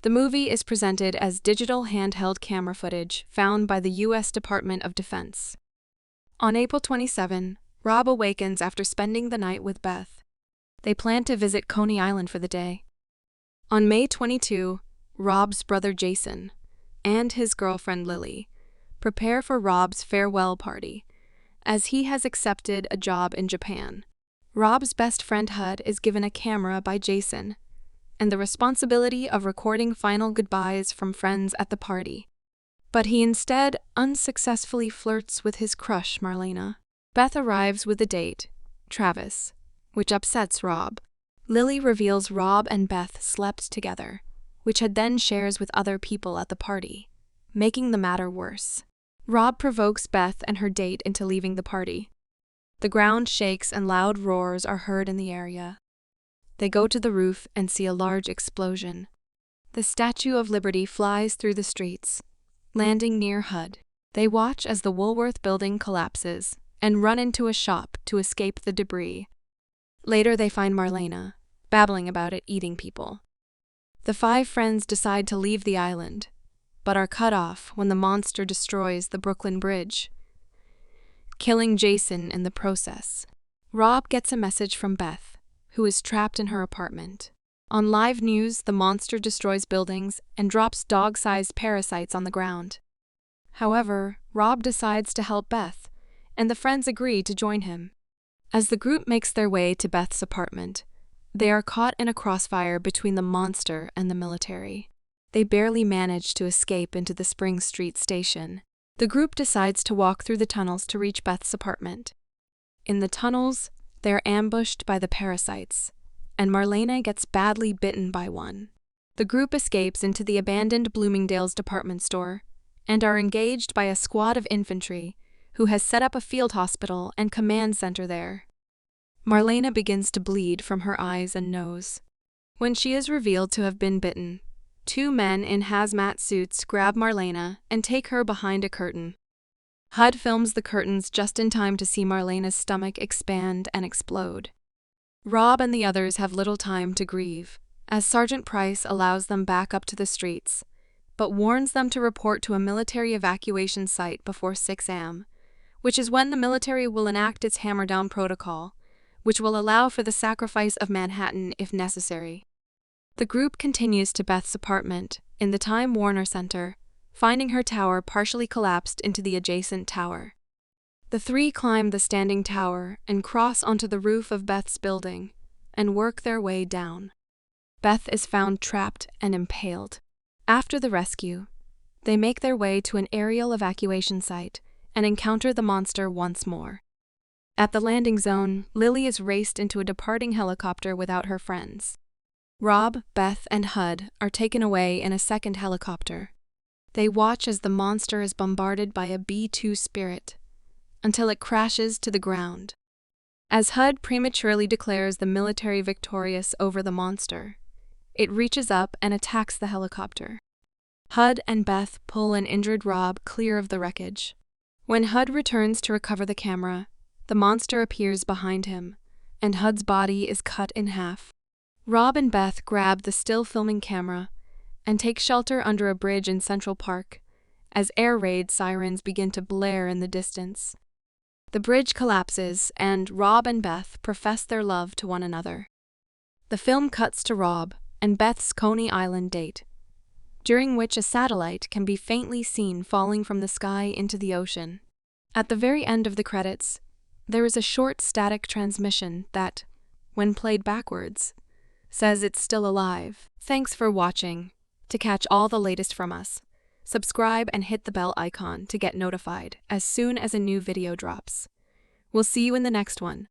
The movie is presented as digital handheld camera footage found by the U.S. Department of Defense. On April 27, Rob awakens after spending the night with Beth. They plan to visit Coney Island for the day. On May 22, Rob's brother Jason and his girlfriend Lily prepare for Rob's farewell party, as he has accepted a job in Japan. Rob's best friend Hud is given a camera by Jason and the responsibility of recording final goodbyes from friends at the party. But he instead unsuccessfully flirts with his crush Marlena. Beth arrives with the date, Travis, which upsets Rob. Lily reveals Rob and Beth slept together, which Hud then shares with other people at the party, making the matter worse. Rob provokes Beth and her date into leaving the party. The ground shakes and loud roars are heard in the area. They go to the roof and see a large explosion. The Statue of Liberty flies through the streets, landing near Hud. They watch as the Woolworth building collapses and run into a shop to escape the debris. Later they find Marlena, babbling about it eating people. The five friends decide to leave the island, but are cut off when the monster destroys the Brooklyn Bridge, killing Jason in the process. Rob gets a message from Beth, who is trapped in her apartment. On live news, the monster destroys buildings and drops dog-sized parasites on the ground. However, Rob decides to help Beth, and the friends agree to join him. As the group makes their way to Beth's apartment, they are caught in a crossfire between the monster and the military. They barely manage to escape into the Spring Street station. The group decides to walk through the tunnels to reach Beth's apartment. In the tunnels, they are ambushed by the parasites, and Marlena gets badly bitten by one. The group escapes into the abandoned Bloomingdale's department store and are engaged by a squad of infantry who has set up a field hospital and command center there. Marlena begins to bleed from her eyes and nose. When she is revealed to have been bitten, two men in hazmat suits grab Marlena and take her behind a curtain. Hud films the curtains just in time to see Marlena's stomach expand and explode. Rob and the others have little time to grieve, as Sergeant Price allows them back up to the streets, but warns them to report to a military evacuation site before 6 a.m., which is when the military will enact its Hammerdown Protocol, which will allow for the sacrifice of Manhattan if necessary. The group continues to Beth's apartment in the Time Warner Center, finding her tower partially collapsed into the adjacent tower. The three climb the standing tower and cross onto the roof of Beth's building and work their way down. Beth is found trapped and impaled. After the rescue, they make their way to an aerial evacuation site and encounter the monster once more. At the landing zone, Lily is raced into a departing helicopter without her friends. Rob, Beth, and Hud are taken away in a second helicopter. They watch as the monster is bombarded by a B-2 Spirit until it crashes to the ground. As Hud prematurely declares the military victorious over the monster, it reaches up and attacks the helicopter. Hud and Beth pull an injured Rob clear of the wreckage. When Hud returns to recover the camera, the monster appears behind him, and Hud's body is cut in half. Rob and Beth grab the still-filming camera and take shelter under a bridge in Central Park as air raid sirens begin to blare in the distance. The bridge collapses, and Rob and Beth profess their love to one another. The film cuts to Rob and Beth's Coney Island date, during which a satellite can be faintly seen falling from the sky into the ocean. At the very end of the credits, there is a short static transmission that, when played backwards, says it's still alive. Thanks for watching. To catch all the latest from us, subscribe and hit the bell icon to get notified as soon as a new video drops. We'll see you in the next one.